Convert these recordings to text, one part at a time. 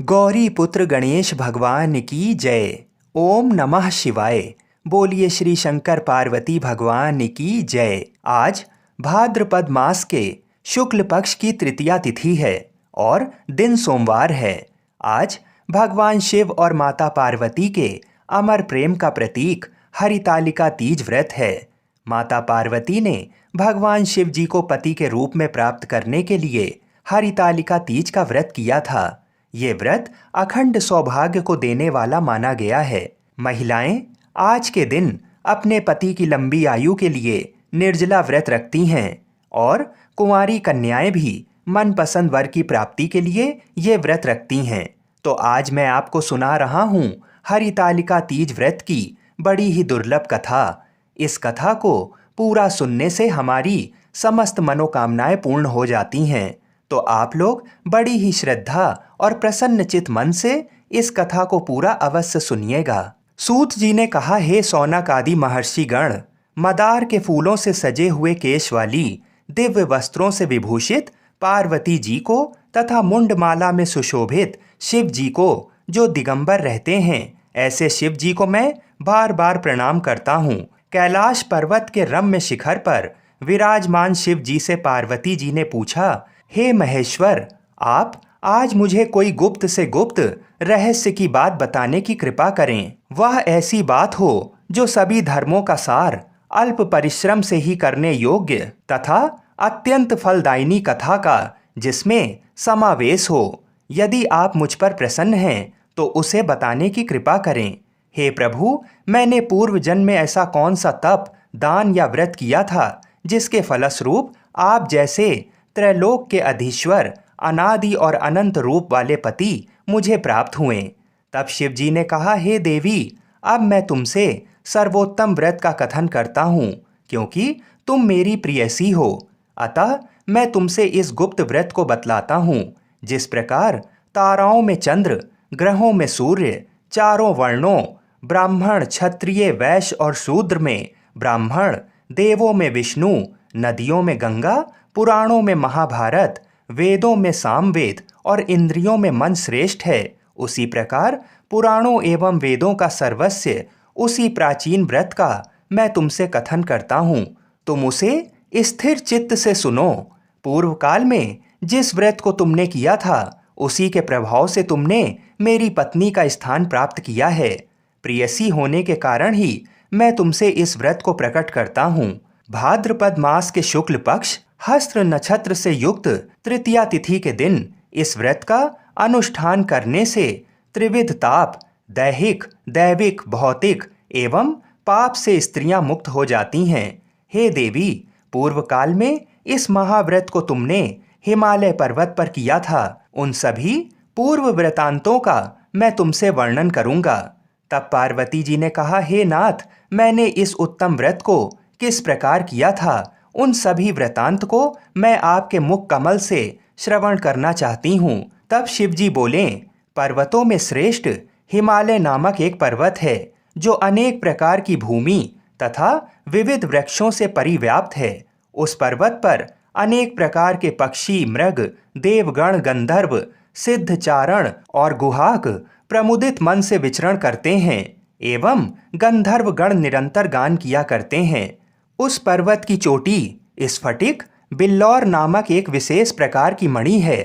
गौरी पुत्र गणेश भगवान की जय। ओम नमः शिवाय। बोलिए श्री शंकर पार्वती भगवान की जय। आज भाद्रपद मास के शुक्ल पक्ष की तृतीया तिथि है और दिन सोमवार है। आज भगवान शिव और माता पार्वती के अमर प्रेम का प्रतीक हरितालिका तीज व्रत है। माता पार्वती ने भगवान शिव जी को पति के रूप में प्राप्त करने के लिए हरितालिका तीज का व्रत किया था। ये व्रत अखंड सौभाग्य को देने वाला माना गया है। महिलाएं आज के दिन अपने पति की लंबी आयु के लिए निर्जला व्रत रखती हैं और कुंवारी कन्याएं भी मनपसंद वर की प्राप्ति के लिए ये व्रत रखती हैं। तो आज मैं आपको सुना रहा हूँ हरितालिका तीज व्रत की बड़ी ही दुर्लभ कथा। इस कथा को पूरा सुनने से हमारी समस्त मनोकामनाएं पूर्ण हो जाती हैं। तो आप लोग बड़ी ही श्रद्धा और प्रसन्नचित मन से इस कथा को पूरा अवश्य सुनिएगा। सूत जी ने कहा, हे सौनक आदि महर्षि गण, मदार के फूलों से सजे हुए केश वाली दिव्य वस्त्रों से विभूषित पार्वती जी को तथा मुंडमाला में सुशोभित शिव जी को जो दिगंबर रहते हैं, ऐसे शिव जी को मैं बार बार प्रणाम करता हूँ। कैलाश पर्वत के रम्य शिखर पर विराजमान शिव जी से पार्वती जी ने पूछा, हे महेश्वर, आप आज मुझे कोई गुप्त से गुप्त रहस्य की बात बताने की कृपा करें। वह ऐसी बात हो जो सभी धर्मों का सार, अल्प परिश्रम से ही करने योग्य तथा अत्यंत फलदायिनी कथा का जिसमें समावेश हो। यदि आप मुझ पर प्रसन्न हैं तो उसे बताने की कृपा करें। हे प्रभु, मैंने पूर्व जन्म में ऐसा कौन सा तप, दान या व्रत किया था जिसके फलस्वरूप आप जैसे त्रैलोक के अधीश्वर, अनादि और अनंत रूप वाले पति मुझे प्राप्त हुए। तब शिव जी ने कहा, हे देवी, अब मैं तुमसे सर्वोत्तम व्रत का कथन करता हूँ, क्योंकि तुम मेरी प्रियसी हो। अतः मैं तुमसे इस गुप्त व्रत को बतलाता हूँ। जिस प्रकार ताराओं में चंद्र, ग्रहों में सूर्य, चारों वर्णों ब्राह्मण, क्षत्रिय, वैश्य और शूद्र में ब्राह्मण, देवों में विष्णु, नदियों में गंगा, पुराणों में महाभारत, वेदों में सामवेद और इंद्रियों में मन श्रेष्ठ है, उसी प्रकार पुराणों एवं वेदों का सर्वस्व उसी प्राचीन व्रत का मैं तुमसे कथन करता हूँ। तुम उसे स्थिर चित्त से सुनो। पूर्व काल में जिस व्रत को तुमने किया था, उसी के प्रभाव से तुमने मेरी पत्नी का स्थान प्राप्त किया है। प्रियसी होने के कारण ही मैं तुमसे इस व्रत को प्रकट करता हूँ। भाद्रपद मास के शुक्ल पक्ष हस्त्र नक्षत्र से युक्त तृतीया तिथि के दिन इस व्रत का अनुष्ठान करने से त्रिविध ताप, दैहिक, दैविक, भौतिक एवं पाप से स्त्रियां मुक्त हो जाती हैं। हे देवी, पूर्व काल में इस महाव्रत को तुमने हिमालय पर्वत पर किया था। उन सभी पूर्व व्रतांतों का मैं तुमसे वर्णन करूंगा। तब पार्वती जी ने कहा, हे नाथ, मैंने इस उत्तम व्रत को किस प्रकार किया था, उन सभी वृतांत को मैं आपके मुख कमल से श्रवण करना चाहती हूँ। तब शिवजी बोले, पर्वतों में श्रेष्ठ हिमालय नामक एक पर्वत है, जो अनेक प्रकार की भूमि तथा विविध वृक्षों से परिव्याप्त है। उस पर्वत पर अनेक प्रकार के पक्षी, मृग, देवगण, गंधर्व, सिद्ध, चारण और गुहाक प्रमुदित मन से विचरण करते हैं एवं गंधर्व गण निरंतर गान किया करते हैं। उस पर्वत की चोटी स्फटिक, बिल्लौर नामक एक विशेष प्रकार की मणि है।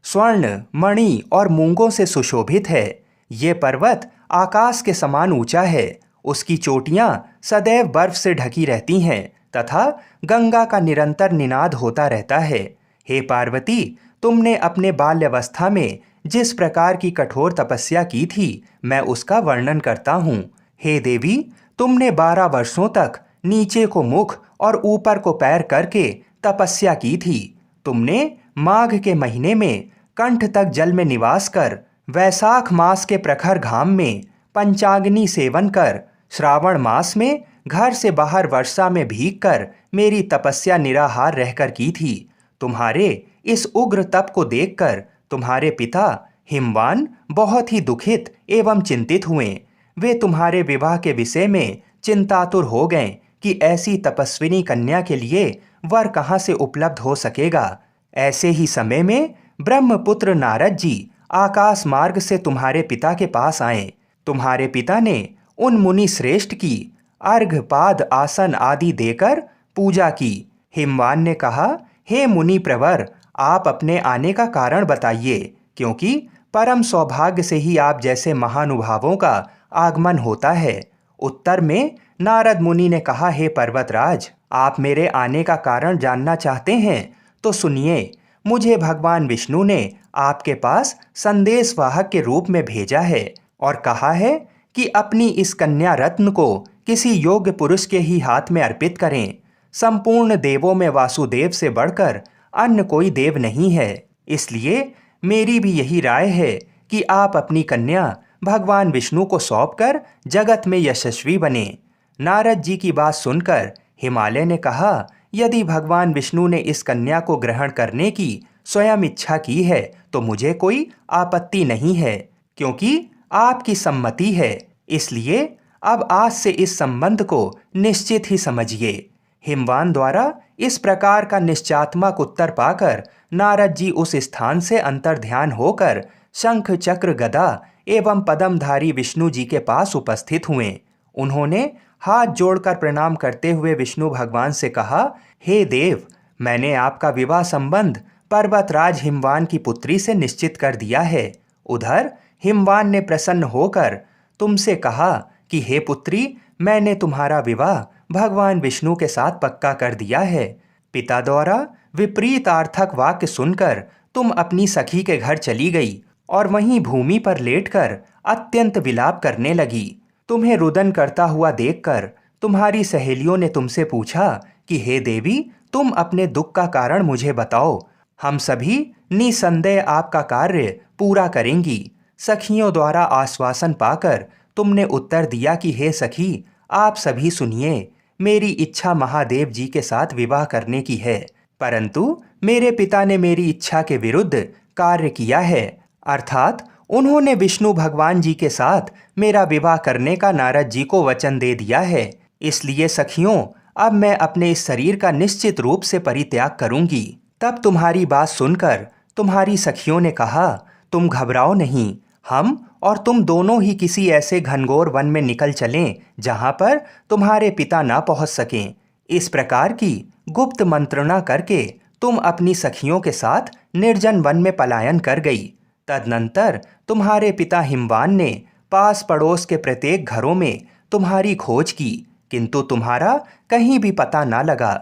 स्वर्ण, मणि और मूंगों से सुशोभित है। ये पर्वत आकाश के समान ऊंचा है। उसकी चोटियां सदैव बर्फ से ढकी रहती हैं तथा गंगा का निरंतर निनाद होता रहता है। हे पार्वती, तुमने अपने बाल्यावस्था में जिस प्रकार की कठोर तपस्या की थी, मैं उसका वर्णन करता हूँ। हे देवी, तुमने 12 वर्षों तक नीचे को मुख और ऊपर को पैर करके तपस्या की थी। तुमने माघ के महीने में कंठ तक जल में निवास कर, वैशाख मास के प्रखर घाम में पंचाग्नि सेवन कर, श्रावण मास में घर से बाहर वर्षा में भीग कर मेरी तपस्या निराहार रहकर की थी। तुम्हारे इस उग्र तप को देखकर तुम्हारे पिता हिमवान बहुत ही दुखित एवं चिंतित हुए। वे तुम्हारे विवाह के विषय में चिंतातुर हो गए कि ऐसी तपस्विनी कन्या के लिए वर कहाँ से उपलब्ध हो सकेगा। ऐसे ही समय में ब्रह्मपुत्र नारद जी आकाश मार्ग से तुम्हारे पिता के पास आए। तुम्हारे पिता ने उन मुनि श्रेष्ठ की अर्घपाद आसन आदि देकर पूजा की। हिमवान ने कहा, हे मुनि प्रवर, आप अपने आने का कारण बताइए, क्योंकि परम सौभाग्य से ही आप जैसे महानुभावों का आगमन होता है। उत्तर में नारद मुनि ने कहा, हे पर्वतराज, आप मेरे आने का कारण जानना चाहते हैं तो सुनिए। मुझे भगवान विष्णु ने आपके पास संदेशवाहक के रूप में भेजा है और कहा है कि अपनी इस कन्या रत्न को किसी योग्य पुरुष के ही हाथ में अर्पित करें। संपूर्ण देवों में वासुदेव से बढ़कर अन्य कोई देव नहीं है। इसलिए मेरी भी यही राय है कि आप अपनी कन्या भगवान विष्णु को सौंपकर जगत में यशस्वी बने। नारद जी की बात सुनकर हिमालय ने कहा, यदि भगवान विष्णु ने इस कन्या को ग्रहण करने की स्वयं इच्छा की है तो मुझे कोई आपत्ति नहीं है, क्योंकि आपकी सम्मति है। इसलिए अब आज से इस संबंध को निश्चित ही समझिए। हिमवान द्वारा इस प्रकार का निश्चयात्मक उत्तर पाकर नारद जी उस स्थान से अंतर्ध्यान होकर शंख चक्र गदा एवं पद्मधारी विष्णु जी के पास उपस्थित हुए। उन्होंने हाथ जोड़कर प्रणाम करते हुए विष्णु भगवान से कहा, हे देव, मैंने आपका विवाह संबंध पर्वतराज हिमवान की पुत्री से निश्चित कर दिया है। उधर हिमवान ने प्रसन्न होकर तुमसे कहा कि हे पुत्री, मैंने तुम्हारा विवाह भगवान विष्णु के साथ पक्का कर दिया है। पिता द्वारा विपरीत अर्थक वाक्य सुनकर तुम अपनी सखी के घर चली गई और वहीं भूमि पर लेटकर अत्यंत विलाप करने लगी। तुम्हें रुदन करता हुआ देखकर तुम्हारी सहेलियों ने तुमसे पूछा कि हे देवी, तुम अपने दुख का कारण मुझे बताओ, हम सभी निसंदेह आपका कार्य पूरा करेंगी। सखियों द्वारा आश्वासन पाकर तुमने उत्तर दिया कि हे सखी, आप सभी सुनिए, मेरी इच्छा महादेव जी के साथ विवाह करने की है, परंतु मेरे पिता ने मेरी इच्छा के विरुद्ध कार्य किया है, अर्थात उन्होंने विष्णु भगवान जी के साथ मेरा विवाह करने का नारद जी को वचन दे दिया है। इसलिए सखियों, अब मैं अपने इस शरीर का निश्चित रूप से परित्याग करूंगी। तब तुम्हारी बात सुनकर तुम्हारी सखियों ने कहा, तुम घबराओ नहीं, हम और तुम दोनों ही किसी ऐसे घनघोर वन में निकल चलें जहां पर तुम्हारे पिता ना पहुंच सकें। इस प्रकार की गुप्त मंत्रणा करके तुम अपनी सखियों के साथ निर्जन वन में पलायन कर गई। तदनंतर तुम्हारे पिता हिमवान ने पास पड़ोस के प्रत्येक घरों में तुम्हारी खोज की, किंतु तुम्हारा कहीं भी पता ना लगा।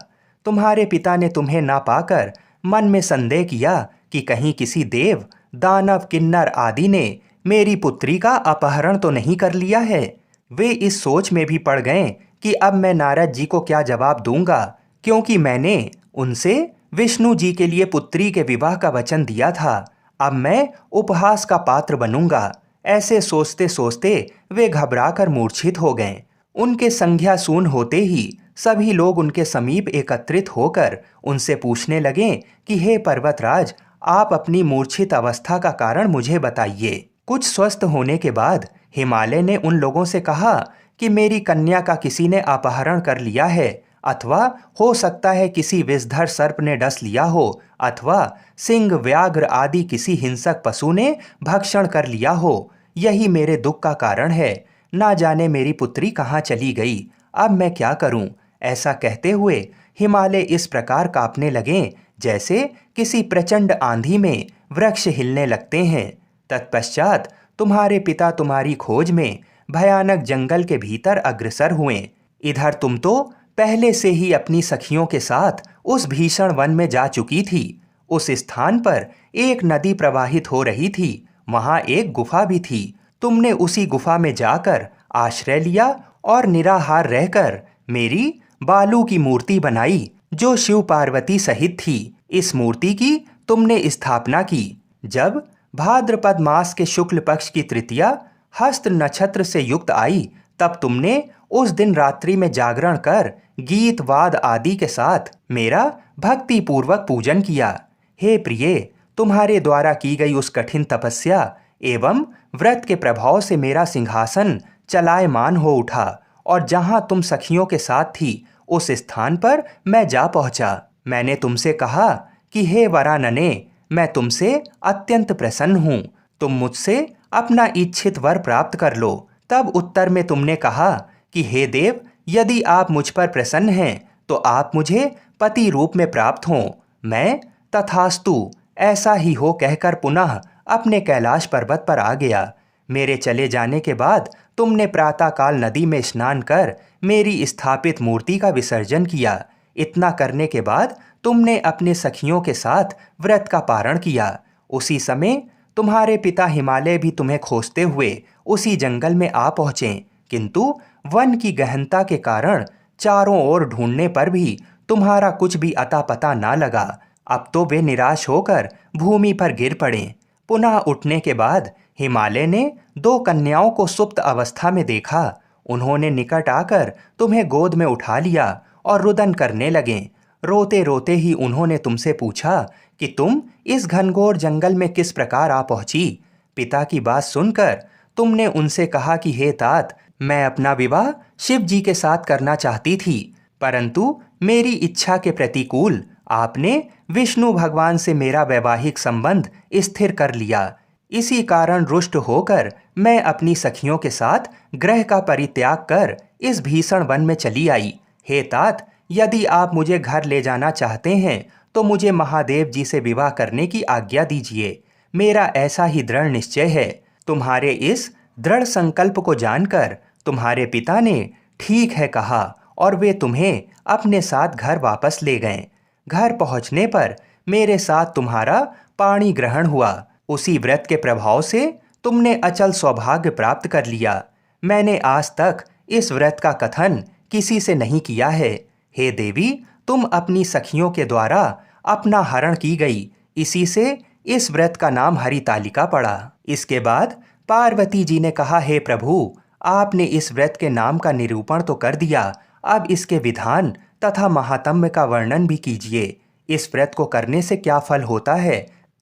तुम्हारे पिता ने तुम्हें ना पाकर मन में संदेह किया कि कहीं किसी देव, दानव, किन्नर आदि ने मेरी पुत्री का अपहरण तो नहीं कर लिया है। वे इस सोच में भी पड़ गए कि अब मैं नारद जी को क्या जवाब दूंगा, क्योंकि मैंने उनसे विष्णु जी के लिए पुत्री के विवाह का वचन दिया था। अब मैं उपहास का पात्र बनूंगा। ऐसे सोचते सोचते वे घबराकर मूर्छित हो गए। उनके संज्ञा शून होते ही सभी लोग उनके समीप एकत्रित होकर उनसे पूछने लगे कि हे पर्वतराज, आप अपनी मूर्छित अवस्था का कारण मुझे बताइए। कुछ स्वस्थ होने के बाद हिमालय ने उन लोगों से कहा कि मेरी कन्या का किसी ने अपहरण कर लिया है, अथवा हो सकता है किसी विषधर सर्प ने डस लिया हो, अथवा सिंह, व्याघ्र आदि किसी हिंसक पशु ने भक्षण कर लिया हो। यही मेरे दुख का कारण है। ना जाने मेरी पुत्री कहाँ चली गई, अब मैं क्या करूं? ऐसा कहते हुए हिमालय इस प्रकार कांपने लगे जैसे किसी प्रचंड आंधी में वृक्ष हिलने लगते हैं। तत्पश्चात तुम्हारे पिता तुम्हारी खोज में भयानक जंगल के भीतर अग्रसर हुए। इधर तुम तो पहले से ही अपनी सखियों के साथ उस भीषण वन में जा चुकी थी। उस स्थान पर एक नदी प्रवाहित हो रही थी, वहां एक गुफा भी थी। तुमने उसी गुफा में जाकर आश्रय लिया और निराहार रहकर मेरी बालू की मूर्ति बनाई, जो शिव पार्वती सहित थी। इस मूर्ति की तुमने स्थापना की। जब भाद्रपद मास के शुक्ल पक्ष की तृतीया हस्त नक्षत्र से युक्त आई, तब तुमने उस दिन रात्रि में जागरण कर गीत वाद आदि के साथ मेरा भक्ति पूर्वक पूजन किया। हे प्रिय, तुम्हारे द्वारा की गई उस कठिन तपस्या एवं व्रत के प्रभाव से मेरा सिंहासन चलायमान हो उठा और जहां तुम सखियों के साथ थी उस स्थान पर मैं जा पहुंचा। मैंने तुमसे कहा कि हे वरानने, मैं तुमसे अत्यंत प्रसन्न हूँ। तुम मुझसे अपना इच्छित वर प्राप्त कर लो। तब उत्तर में तुमने कहा कि हे देव, यदि आप मुझ पर प्रसन्न हैं तो आप मुझे पति रूप में प्राप्त हों। मैं तथास्तु, ऐसा ही हो कहकर पुनः अपने कैलाश पर्वत पर आ गया। मेरे चले जाने के बाद तुमने प्रातःकाल नदी में स्नान कर मेरी स्थापित मूर्ति का विसर्जन किया। इतना करने के बाद तुमने अपने सखियों के साथ व्रत का पारण किया। उसी समय तुम्हारे पिता हिमालय भी तुम्हें खोजते हुए उसी जंगल में आ पहुंचे, किंतु वन की गहनता के कारण चारों ओर ढूंढने पर भी तुम्हारा कुछ भी अता पता ना लगा। अब तो वे निराश होकर भूमि पर गिर पड़े। पुनः उठने के बाद हिमालय ने दो कन्याओं को सुप्त अवस्था में देखा। उन्होंने निकट आकर तुम्हें गोद में उठा लिया और रुदन करने लगे। रोते रोते ही उन्होंने तुमसे पूछा कि तुम इस घनघोर जंगल में किस प्रकार आ पहुंची। पिता की बात सुनकर तुमने उनसे कहा कि हे तात, मैं अपना विवाह शिव जी के साथ करना चाहती थी, परंतु मेरी इच्छा के प्रतिकूल आपने विष्णु भगवान से मेरा वैवाहिक संबंध स्थिर कर लिया। इसी कारण रुष्ट होकर मैं अपनी सखियों के साथ ग्रह का परित्याग कर इस भीषण वन में चली आई। हे तात, यदि आप मुझे घर ले जाना चाहते हैं तो मुझे महादेव जी से विवाह करने की आज्ञा दीजिए। मेरा ऐसा ही दृढ़ निश्चय है। तुम्हारे इस दृढ़ संकल्प को जानकर तुम्हारे पिता ने ठीक है कहा और वे तुम्हें अपने साथ घर वापस ले गए। घर पहुंचने पर मेरे साथ तुम्हारा पाणी ग्रहण हुआ। उसी व्रत के प्रभाव से तुमने अचल सौभाग्य प्राप्त कर लिया। मैंने आज तक इस व्रत का कथन किसी से नहीं किया है। हे देवी, तुम अपनी सखियों के द्वारा अपना हरण की गई, इसी से इस व्रत का नाम हरितालिका पड़ा। इसके बाद पार्वती जी ने कहा, हे प्रभु, आपने इस व्रत के नाम का निरूपण तो कर दिया, अब इसके विधान तथा महात्म्य का वर्णन भी कीजिए। इस व्रत को करने से क्या फल होता है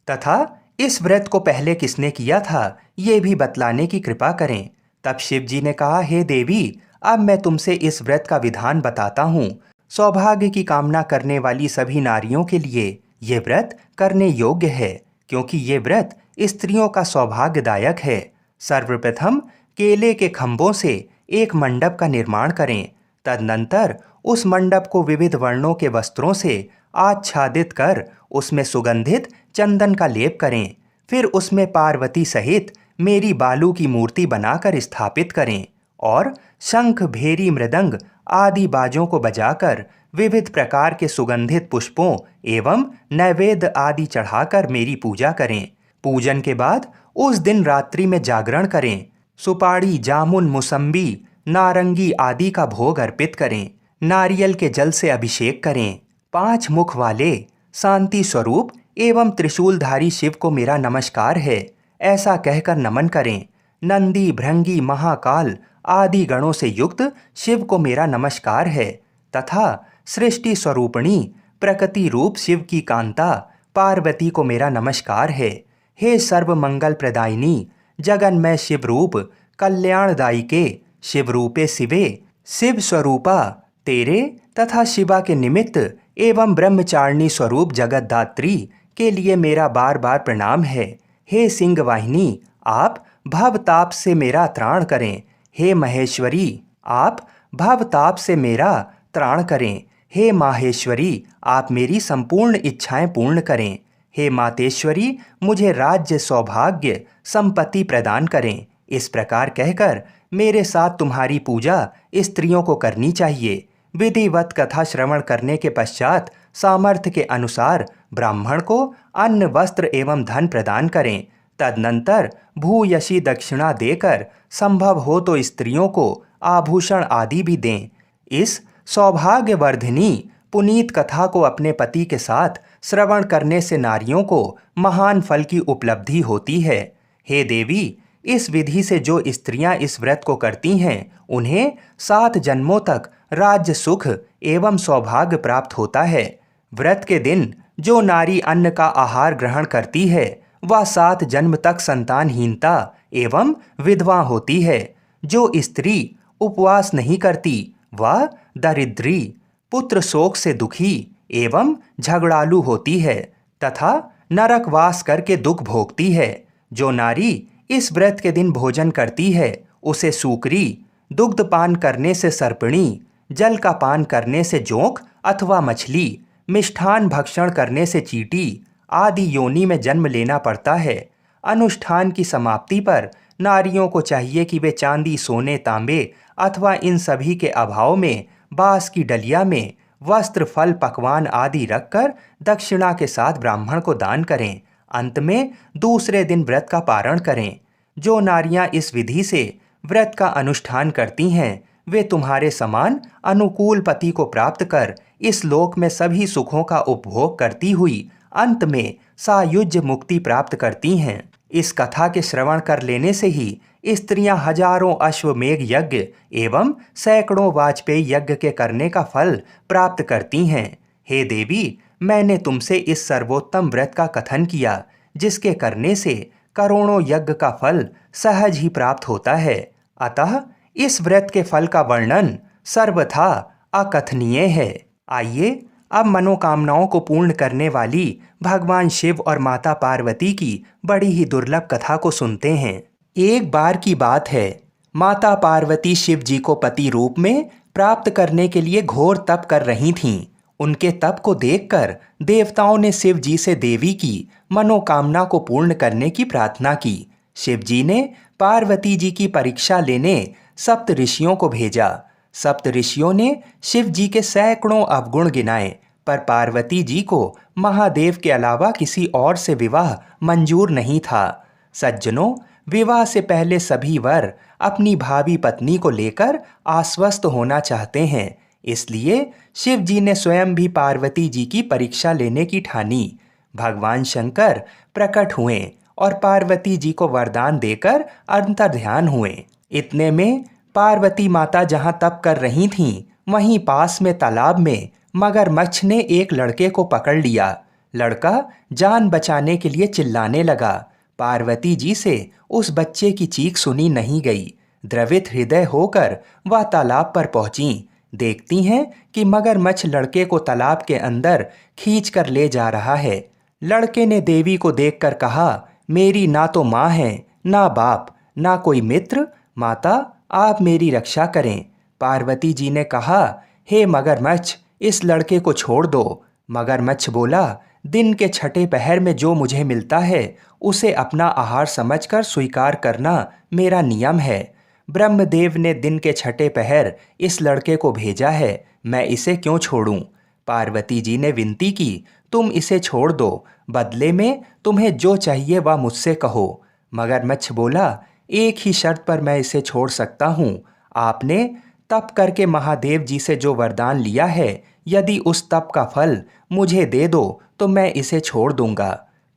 तथा इस व्रत को पहले किसने किया था, ये भी बतलाने की कृपा करें। तब शिव जी ने कहा, हे देवी, अब मैं तुमसे इस व्रत का विधान बताता हूँ। सौभाग्य की कामना करने वाली सभी नारियों के लिए ये व्रत करने योग्य है, क्योंकि ये व्रत स्त्रियों का सौभाग्यदायक है। सर्वप्रथम केले के खंभों से एक मंडप का निर्माण करें। तदनंतर उस मंडप को विविध वर्णों के वस्त्रों से आच्छादित कर उसमें सुगंधित चंदन का लेप करें। फिर उसमें पार्वती सहित मेरी बालू की मूर्ति बनाकर स्थापित करें और शंख, भेरी, मृदंग आदि बाजों को बजाकर विविध प्रकार के सुगंधित पुष्पों एवं नैवेद्य आदि चढ़ाकर मेरी पूजा करें। पूजन के बाद उस दिन रात्रि में जागरण करें। सुपाड़ी, जामुन, मुसम्बी, नारंगी आदि का भोग अर्पित करें। नारियल के जल से अभिषेक करें। 5 मुख वाले शांति स्वरूप एवं त्रिशूलधारी शिव को मेरा नमस्कार है, ऐसा कहकर नमन करें। नंदी, भृंगी, महाकाल आदि गणों से युक्त शिव को मेरा नमस्कार है तथा सृष्टि स्वरूपिणी प्रकृति रूप शिव की कांता पार्वती को मेरा नमस्कार है। हे सर्व मंगल प्रदायिनी जगन्मय शिव रूप कल्याणदायी के शिव रूपे शिवे, शिव स्वरूपा तेरे तथा शिवा के निमित्त एवं ब्रह्मचारिणी स्वरूप जगतदात्री के लिए मेरा बार बार प्रणाम है। हे सिंह वाहिनी, आप भवताप से मेरा त्राण करें। हे महेश्वरी, आप भवताप से मेरा त्राण करें। हे माहेश्वरी, आप मेरी संपूर्ण इच्छाएं पूर्ण करें। हे मातेश्वरी, मुझे राज्य, सौभाग्य, संपत्ति प्रदान करें। इस प्रकार कहकर मेरे साथ तुम्हारी पूजा स्त्रियों को करनी चाहिए। विधिवत कथा श्रवण करने के पश्चात सामर्थ्य के अनुसार ब्राह्मण को अन्न, वस्त्र एवं धन प्रदान करें। तदनंतर भूयसी दक्षिणा देकर संभव हो तो स्त्रियों को आभूषण आदि भी दें। इस सौभाग्यवर्धिनी पुनीत कथा को अपने पति के साथ श्रवण करने से नारियों को महान फल की उपलब्धि होती है। हे देवी, इस विधि से जो स्त्रियां इस व्रत को करती हैं उन्हें 7 जन्मों तक राज्य सुख एवं सौभाग्य प्राप्त होता है। व्रत के दिन जो नारी अन्न का आहार ग्रहण करती है वह 7 जन्म तक संतानहीनता एवं विधवा होती है। जो स्त्री उपवास नहीं करती वह दरिद्री, पुत्र शोक से दुखी एवं झगड़ालू होती है तथा नरकवास करके दुख भोगती है। जो नारी इस व्रत के दिन भोजन करती है उसे सूकरी, दुग्ध पान करने से सर्पिणी, जल का पान करने से जोंक अथवा मछली, मिष्ठान भक्षण करने से चींटी आदि योनि में जन्म लेना पड़ता है। अनुष्ठान की समाप्ति पर नारियों को चाहिए कि वे चांदी, सोने, तांबे अथवा इन सभी के अभाव में बांस की डलिया में वस्त्र, फल, पकवान आदि रखकर दक्षिणा के साथ ब्राह्मण को दान करें। अंत में दूसरे दिन व्रत का पारण करें। जो नारियां इस विधि से व्रत का अनुष्ठान करती हैं वे तुम्हारे समान अनुकूल पति को प्राप्त कर इस लोक में सभी सुखों का उपभोग करती हुई अंत में सायुज्य मुक्ति प्राप्त करती हैं। इस कथा के श्रवण कर लेने से ही स्त्रियां हजारों अश्वमेघ यज्ञ एवं सैकड़ों वाजपेयी यज्ञ के करने का फल प्राप्त करती हैं। हे देवी, मैंने तुमसे इस सर्वोत्तम व्रत का कथन किया जिसके करने से करोड़ों यज्ञ का फल सहज ही प्राप्त होता है। अतः इस व्रत के फल का वर्णन सर्वथा अकथनीय है। आइए अब मनोकामनाओं को पूर्ण करने वाली भगवान शिव और माता पार्वती की बड़ी ही दुर्लभ कथा को सुनते हैं। एक बार की बात है, माता पार्वती शिव जी को पति रूप में प्राप्त करने के लिए घोर तप कर रही थीं। उनके तप को देखकर देवताओं ने शिव जी से देवी की मनोकामना को पूर्ण करने की प्रार्थना की। शिव जी ने पार्वती जी की परीक्षा लेने सप्त ऋषियों को भेजा। सप्त ऋषियों ने शिव जी के सैकड़ों अवगुण गिनाए, पर पार्वती जी को महादेव के अलावा किसी और से विवाह मंजूर नहीं था। सज्जनों, विवाह से पहले सभी वर अपनी भावी पत्नी को लेकर आश्वस्त होना चाहते हैं। इसलिए शिव जी ने स्वयं भी पार्वती जी की परीक्षा लेने की ठानी। भगवान शंकर प्रकट हुए और पार्वती जी को वरदान देकर अंतर्ध्यान हुए। इतने में पार्वती माता जहां तप कर रही थीं, वहीं पास में तालाब में मगरमच्छ ने एक लड़के को पकड़ लिया। लड़का जान बचाने के लिए चिल्लाने लगा। पार्वती जी से उस बच्चे की चीख सुनी नहीं गई। द्रवित हृदय होकर वह तालाब पर पहुंची। देखती हैं कि मगरमच्छ लड़के को तालाब के अंदर खींच कर ले जा रहा है। लड़के ने देवी को देखकर कहा, मेरी ना तो माँ है, ना बाप, ना कोई मित्र। माता, आप मेरी रक्षा करें। पार्वती जी ने कहा, हे मगरमच्छ, इस लड़के को छोड़ दो। मगरमच्छ बोला, दिन के छठे पहर में जो मुझे मिलता है उसे अपना आहार समझकर स्वीकार करना मेरा नियम है। ब्रह्मदेव ने दिन के छठे पहर इस लड़के को भेजा है, मैं इसे क्यों छोड़ूं? पार्वती जी ने विनती की, तुम इसे छोड़ दो, बदले में तुम्हें जो चाहिए वह मुझसे कहो। मगरमच्छ बोला, एक ही शर्त पर मैं इसे छोड़ सकता हूँ। आपने तप करके महादेव जी से जो वरदान लिया है, यदि उस तप का फल मुझे दे दो तो मैं इसे छोड़ दूंगा।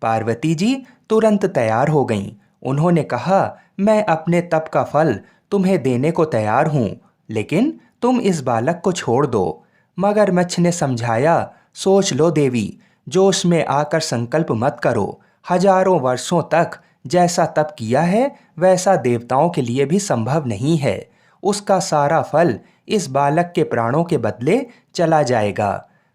पार्वती जी तुरंत तैयार हो गईं। उन्होंने कहा, मैं अपने तप का फल तुम्हें देने को तैयार हूँ, लेकिन तुम इस बालक को छोड़ दो। मगरमच्छ ने समझाया, सोच लो देवी, जोश में आकर संकल्प मत करो। हजारों वर्षों तक जैसा तप किया है वैसा देवताओं के लिए भी संभव नहीं है। उसका सारा फल इस बालक के प्राणों के बदले चला जाएगा।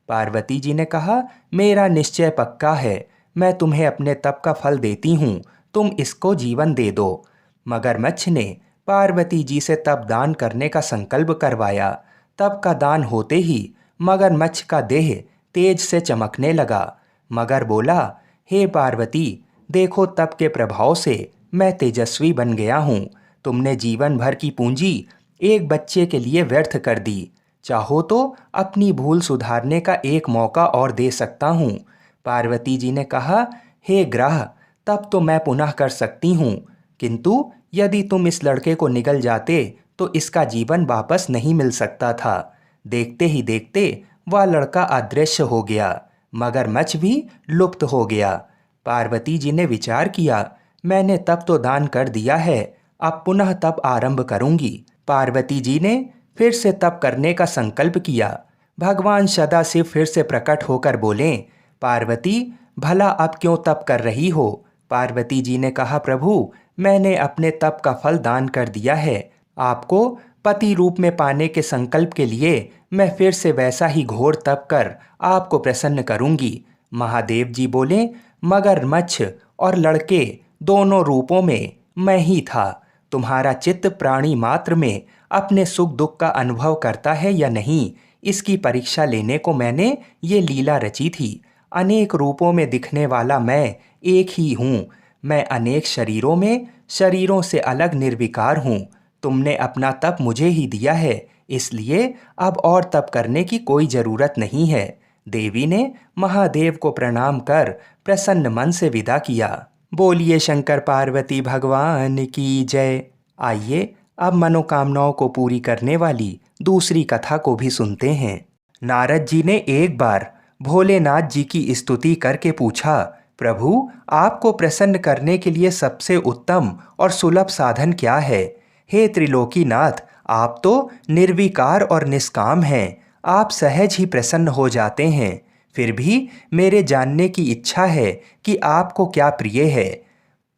पार्वती जी ने कहा, मेरा निश्चय पक्का है, मैं तुम्हें अपने तप का फल देती हूँ, तुम इसको जीवन दे दो। मगरमच्छ ने पार्वती जी से तप दान करने का संकल्प करवाया। तप का दान होते ही मगरमच्छ का देह तेज से चमकने लगा। मगर बोला, हे पार्वती, देखो तप के प्रभाव से मैं तेजस्वी बन गया हूँ। तुमने जीवन भर की पूंजी एक बच्चे के लिए व्यर्थ कर दी। चाहो तो अपनी भूल सुधारने का एक मौका और दे सकता हूँ। पार्वती जी ने कहा, हे ग्रह, तब तो मैं पुनः कर सकती हूँ, किंतु यदि तुम इस लड़के को निगल जाते तो इसका जीवन वापस नहीं मिल सकता था। देखते ही देखते वह लड़का अदृश्य हो गया। मगरमच्छ भी लुप्त हो गया। पार्वती जी ने विचार किया, मैंने तप तो दान कर दिया है, अब पुनः तप आरंभ करूंगी। पार्वती जी ने फिर से तप करने का संकल्प किया। भगवान सदाशिव फिर से प्रकट होकर बोले, पार्वती, भला अब क्यों तप कर रही हो? पार्वती जी ने कहा, प्रभु, मैंने अपने तप का फल दान कर दिया है। आपको पति रूप में पाने के संकल्प के लिए मैं फिर से वैसा ही घोर तप कर आपको प्रसन्न करूंगी। महादेव जी बोले, मगरमच्छ और लड़के दोनों रूपों में मैं ही था। तुम्हारा चित्त प्राणी मात्र में अपने सुख दुख का अनुभव करता है या नहीं, इसकी परीक्षा लेने को मैंने ये लीला रची थी। अनेक रूपों में दिखने वाला मैं एक ही हूँ। मैं अनेक शरीरों में शरीरों से अलग निर्विकार हूँ। तुमने अपना तप मुझे ही दिया है, इसलिए अब और तप करने की कोई जरूरत नहीं है। देवी ने महादेव को प्रणाम कर प्रसन्न मन से विदा किया। बोलिए शंकर पार्वती भगवान की जय। आइए अब मनोकामनाओं को पूरी करने वाली दूसरी कथा को भी सुनते हैं। नारद जी ने एक बार भोलेनाथ जी की स्तुति करके पूछा, प्रभु, आपको प्रसन्न करने के लिए सबसे उत्तम और सुलभ साधन क्या है? हे त्रिलोकीनाथ, आप तो निर्विकार और निष्काम हैं। आप सहज ही प्रसन्न हो जाते हैं। फिर भी मेरे जानने की इच्छा है कि आपको क्या प्रिय है।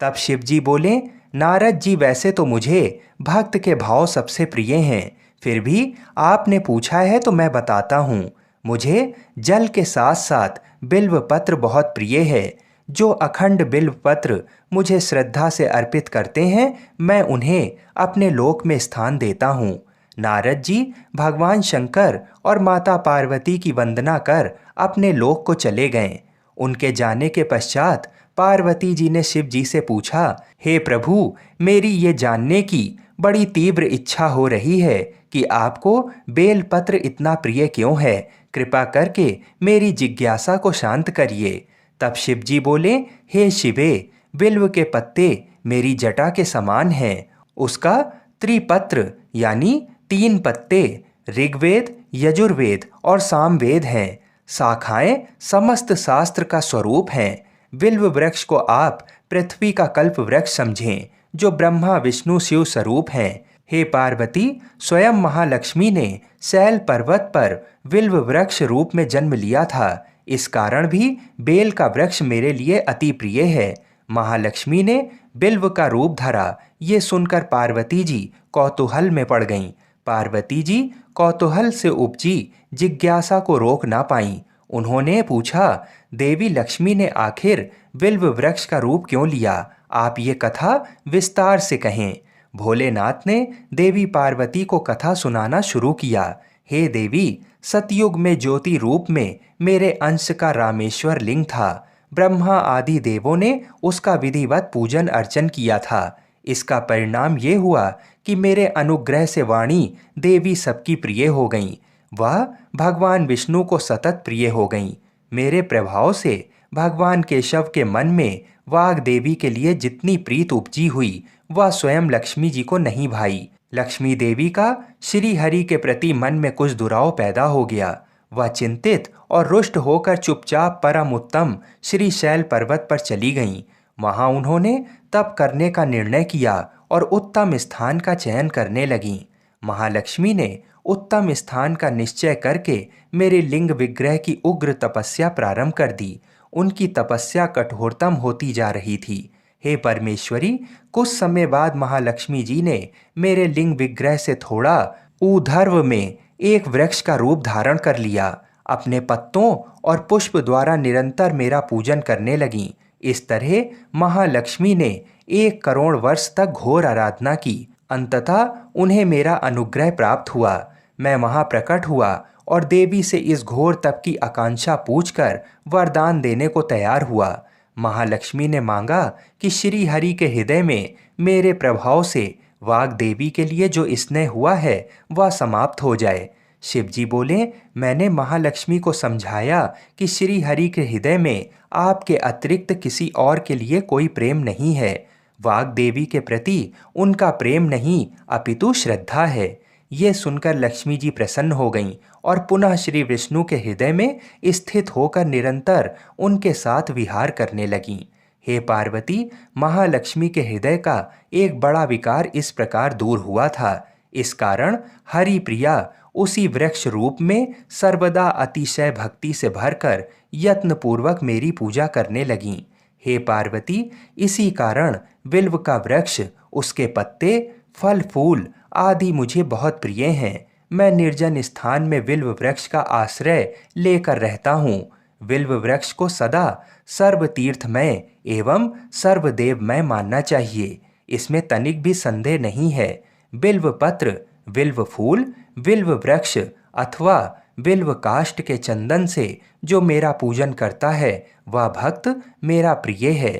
तब शिव जी बोले, नारद जी, वैसे तो मुझे भक्त के भाव सबसे प्रिय हैं, फिर भी आपने पूछा है तो मैं बताता हूँ। मुझे जल के साथ साथ बिल्व पत्र बहुत प्रिय है। जो अखंड बिल्व पत्र मुझे श्रद्धा से अर्पित करते हैं, मैं उन्हें अपने लोक में स्थान देता हूँ। नारद जी भगवान शंकर और माता पार्वती की वंदना कर अपने लोक को चले गए। उनके जाने के पश्चात पार्वती जी ने शिव जी से पूछा, हे प्रभु, मेरी ये जानने की बड़ी तीव्र इच्छा हो रही है कि आपको बेलपत्र इतना प्रिय क्यों है। कृपा करके मेरी जिज्ञासा को शांत करिए। तब शिव जी बोले, हे शिवे, बिल्व के पत्ते मेरी जटा के समान हैं। उसका त्रिपत्र यानी 3 पत्ते ऋग्वेद, यजुर्वेद और सामवेद हैं। शाखाएं समस्त शास्त्र का स्वरूप हैं। बिल्व वृक्ष को आप पृथ्वी का कल्प वृक्ष समझें, जो ब्रह्मा विष्णु शिव स्वरूप हैं। हे पार्वती, स्वयं महालक्ष्मी ने शैल पर्वत पर बिल्व वृक्ष रूप में जन्म लिया था। इस कारण भी बेल का वृक्ष मेरे लिए अति प्रिय है। महालक्ष्मी ने बिल्व का रूप धरा, ये सुनकर पार्वती जी कौतूहल में पड़ गईं। पार्वती जी कौतूहल से उपजी जिज्ञासा को रोक ना पाईं। उन्होंने पूछा, देवी लक्ष्मी ने आखिर बिल्व वृक्ष का रूप क्यों लिया? आप ये कथा विस्तार से कहें। भोलेनाथ ने देवी पार्वती को कथा सुनाना शुरू किया। हे देवी, सतयुग में ज्योति रूप में मेरे अंश का रामेश्वर लिंग था। ब्रह्मा आदि देवों ने उसका विधिवत पूजन अर्चन किया था। इसका परिणाम ये हुआ कि मेरे अनुग्रह से वाणी देवी सबकी प्रिय हो गईं। वह भगवान विष्णु को सतत प्रिय हो गईं। मेरे प्रभाव से भगवान केशव के मन में वाग देवी के लिए जितनी प्रीत उपजी हुई, वह स्वयं लक्ष्मी जी को नहीं भाई। लक्ष्मी देवी का श्री हरि के प्रति मन में कुछ दुराव पैदा हो गया। वह चिंतित और रुष्ट होकर चुपचाप परम उत्तम श्री शैल पर्वत पर चली गईं। वहां उन्होंने तप करने का निर्णय किया और उत्तम स्थान का चयन करने लगीं। महालक्ष्मी ने उत्तम स्थान का निश्चय करके मेरे लिंग विग्रह की उग्र तपस्या प्रारंभ कर दी। उनकी तपस्या कठोरतम होती जा रही थी। हे परमेश्वरी, कुछ समय बाद महालक्ष्मी जी ने मेरे लिंग विग्रह से थोड़ा ऊर्ध्व में एक वृक्ष का रूप धारण कर लिया। अपने पत्तों और पुष्प द्वारा निरंतर मेरा पूजन करने लगीं। इस तरह महालक्ष्मी ने 1 करोड़ वर्ष तक घोर आराधना की। अंततः उन्हें मेरा अनुग्रह प्राप्त हुआ। मैं वहां प्रकट हुआ और देवी से इस घोर तप की आकांक्षा पूछकर वरदान देने को तैयार हुआ। महालक्ष्मी ने मांगा कि श्री हरि के हृदय में मेरे प्रभाव से वाग देवी के लिए जो स्नेह हुआ है वह समाप्त हो जाए। शिवजी बोले, मैंने महालक्ष्मी को समझाया कि श्री हरि के हृदय में आपके अतिरिक्त किसी और के लिए कोई प्रेम नहीं है। वाग देवी के प्रति उनका प्रेम नहीं अपितु श्रद्धा है। ये सुनकर लक्ष्मी जी प्रसन्न हो गईं और पुनः श्री विष्णु के हृदय में स्थित होकर निरंतर उनके साथ विहार करने लगीं। हे पार्वती, महालक्ष्मी के हृदय का एक बड़ा विकार इस प्रकार दूर हुआ था। इस कारण हरि प्रिया उसी वृक्ष रूप में सर्वदा अतिशय भक्ति से भरकर यत्नपूर्वक मेरी पूजा करने लगीं। हे पार्वती, इसी कारण बिल्व का वृक्ष, उसके पत्ते, फल फूल आदि मुझे बहुत प्रिय हैं। मैं निर्जन स्थान में बिल्व वृक्ष का आश्रय लेकर रहता हूँ। बिल्व वृक्ष को सदा सर्वतीर्थमय एवं सर्वदेवमय मानना चाहिए। इसमें तनिक भी संदेह नहीं है। बिल्व पत्र, बिल्व फूल, बिल्व वृक्ष अथवा बिल्व काष्ठ के चंदन से जो मेरा पूजन करता है वह भक्त मेरा प्रिय है।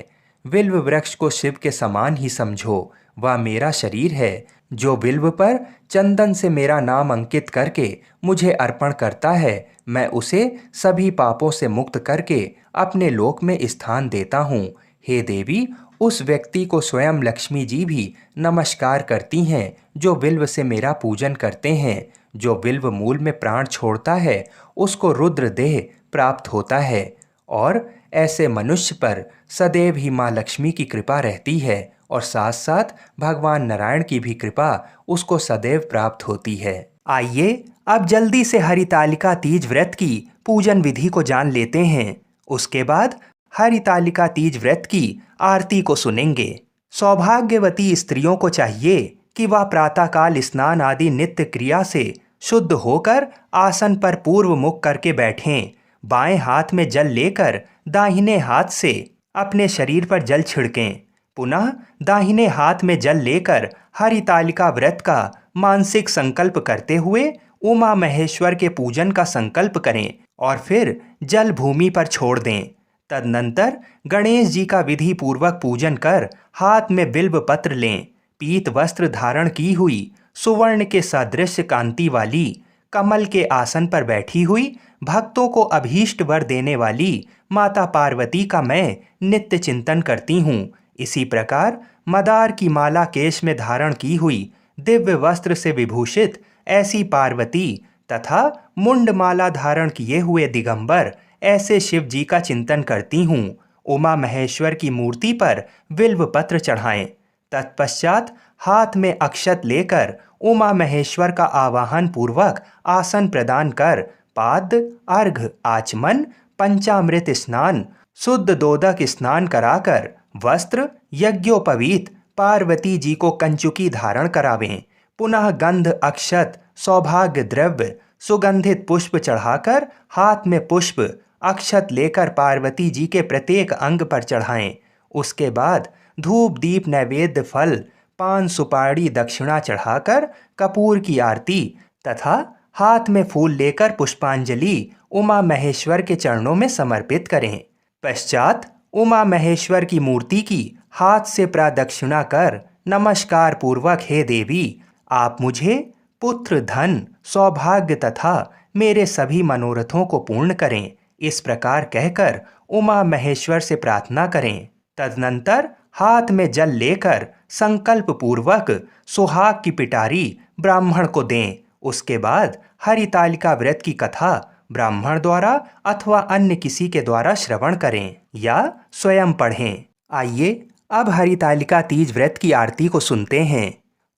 बिल्व वृक्ष को शिव के समान ही समझो, वह मेरा शरीर है। जो बिल्व पर चंदन से मेरा नाम अंकित करके मुझे अर्पण करता है, मैं उसे सभी पापों से मुक्त करके अपने लोक में स्थान देता हूँ। हे देवी, उस व्यक्ति को स्वयं लक्ष्मी जी भी नमस्कार करती हैं जो बिल्व से मेरा पूजन करते हैं। जो बिल्व मूल में प्राण छोड़ता है उसको रुद्र देह प्राप्त होता है और ऐसे मनुष्य पर सदैव ही माँ लक्ष्मी की कृपा रहती है और साथ साथ भगवान नारायण की भी कृपा उसको सदैव प्राप्त होती है। आइए अब जल्दी से हरितालिका तीज व्रत की पूजन विधि को जान लेते हैं। उसके बाद हरितालिका तीज व्रत की आरती को सुनेंगे। सौभाग्यवती स्त्रियों को चाहिए कि वह प्रातःकाल स्नान आदि नित्य क्रिया से शुद्ध होकर आसन पर पूर्व मुख करके बैठें। बाएं हाथ में जल लेकर दाहिने हाथ से अपने शरीर पर जल छिड़कें। पुनः दाहिने हाथ में जल लेकर हरितालिका व्रत का मानसिक संकल्प करते हुए उमा महेश्वर के पूजन का संकल्प करें और फिर जल भूमि पर छोड़ दें। तदनंतर गणेश जी का विधि पूर्वक पूजन कर हाथ में बिल्व पत्र लें। पीत वस्त्र धारण की हुई सुवर्ण के सदृश कांति वाली कमल के आसन पर बैठी हुई भक्तों को अभीष्ट वर देने वाली माता पार्वती का मैं नित्य चिंतन करती हूँ। इसी प्रकार मदार की माला केश में धारण की हुई दिव्य वस्त्र से विभूषित ऐसी पार्वती तथा मुंड माला धारण किए हुए दिगंबर ऐसे शिव जी का चिंतन करती हूँ। उमा महेश्वर की मूर्ति पर बिल्व पत्र चढ़ाएं। तत्पश्चात हाथ में अक्षत लेकर उमा महेश्वर का आवाहन पूर्वक आसन प्रदान कर पाद, अर्घ, आचमन, पंचामृत स्नान, शुद्ध दोदक स्नान कराकर वस्त्र यज्ञोपवीत पार्वती जी को कंचुकी धारण करावें। पुनः गंध, अक्षत, सौभाग्य द्रव्य, सुगंधित पुष्प चढ़ाकर हाथ में पुष्प अक्षत लेकर पार्वती जी के प्रत्येक अंग पर चढ़ाएं। उसके बाद धूप, दीप, नैवेद्य, फल, पान, सुपारी, दक्षिणा चढ़ाकर कपूर की आरती तथा हाथ में फूल लेकर पुष्पांजलि उमा महेश्वर के चरणों में समर्पित करें। पश्चात उमा महेश्वर की मूर्ति की हाथ से प्रदक्षिणा कर नमस्कार पूर्वक, हे देवी, आप मुझे पुत्र, धन, सौभाग्य तथा मेरे सभी मनोरथों को पूर्ण करें, इस प्रकार कहकर उमा महेश्वर से प्रार्थना करें। तदनंतर हाथ में जल लेकर संकल्प पूर्वक सुहाग की पिटारी ब्राह्मण को दें। उसके बाद हरितालिका व्रत की कथा ब्राह्मण द्वारा अथवा अन्य किसी के द्वारा श्रवण करें या स्वयं पढ़ें। आइए अब हरितालिका तीज व्रत की आरती को सुनते हैं।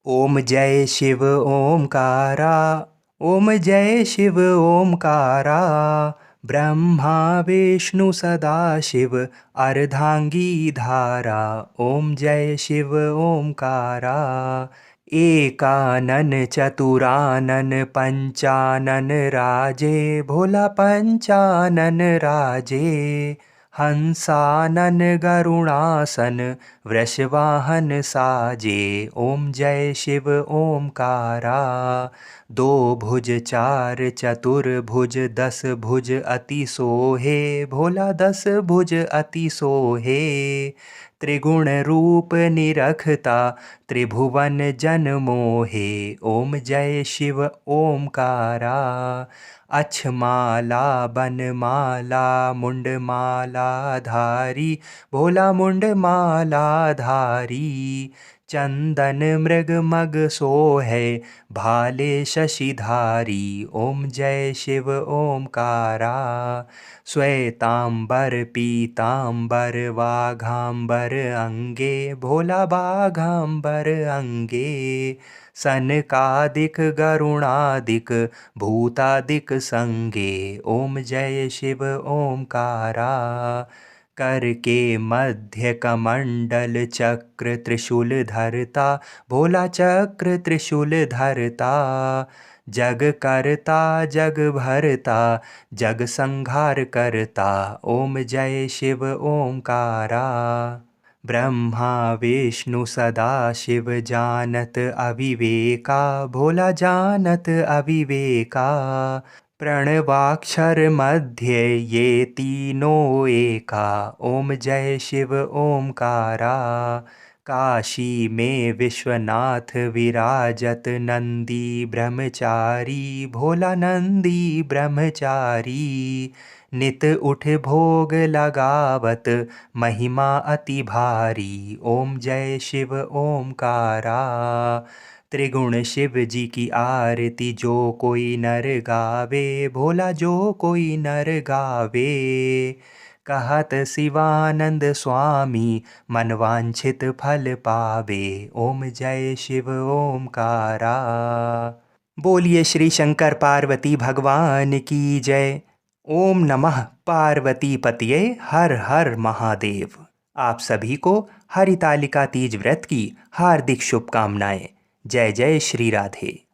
ओम जय शिव ओमकारा, ओम जय शिव ओमकारा, ब्रह्मा विष्णु सदाशिव अर्धांगी धारा। ओम जय शिव ओमकारा, एकानन चतुरानन पंचानन राजे, भोला पंचानन राजे, हंसानन गरुणासन वृषवाहन साजे। ओम जय शिव ओमकारा, दो भुज चार चतुर्भुज, दस भुज अति सोहे, भोला दस भुज अति सोहे, त्रिगुण रूप निरखता त्रिभुवन जन मोहे। ओम जय शिव ओमकारा, अक्षमाला बनमाला मुंडमाला धारी, भोला मुंडमाला धारी, चंदन मृग मग सोहे भाले शशिधारी। ओम जय शिव ओमकारा, श्वेतांबर पीतांबर वाघांबर अंगे, भोला बाघांबर अंगे, सनकादिक गरुणादिक भूतादिक संगे। ओम जय शिव ओमकारा, कर के मध्य कमंडल चक्र त्रिशूल धरता, भोला चक्र त्रिशूल धरता। जग करता जग भरता, जग संहार करता, ओम जय शिव ओमकारा। ब्रह्मा विष्णु सदा शिव जानत अविवेका, भोला जानत अविवेका। प्रणवाक्षर मध्य ये तीनों एका, ओम जय शिव ओमकारा। काशी में विश्वनाथ विराजत, नंदी ब्रह्मचारी, भोला नंदी ब्रह्मचारी। नित उठ भोग लगावत, महिमा अति भारी, ओम जय शिव ओमकारा। त्रिगुण शिव जी की आरती जो कोई नर गावे, भोला जो कोई नर गावे। कहत शिवानंद स्वामी, मनवांछित फल पावे, ओम जय शिव ओमकारा। बोलिए श्री शंकर पार्वती भगवान की जय। ओम नमः पार्वती पतये, हर हर महादेव। आप सभी को हरितालिका तीज व्रत की हार्दिक शुभकामनाएं। जय जय श्री राधे।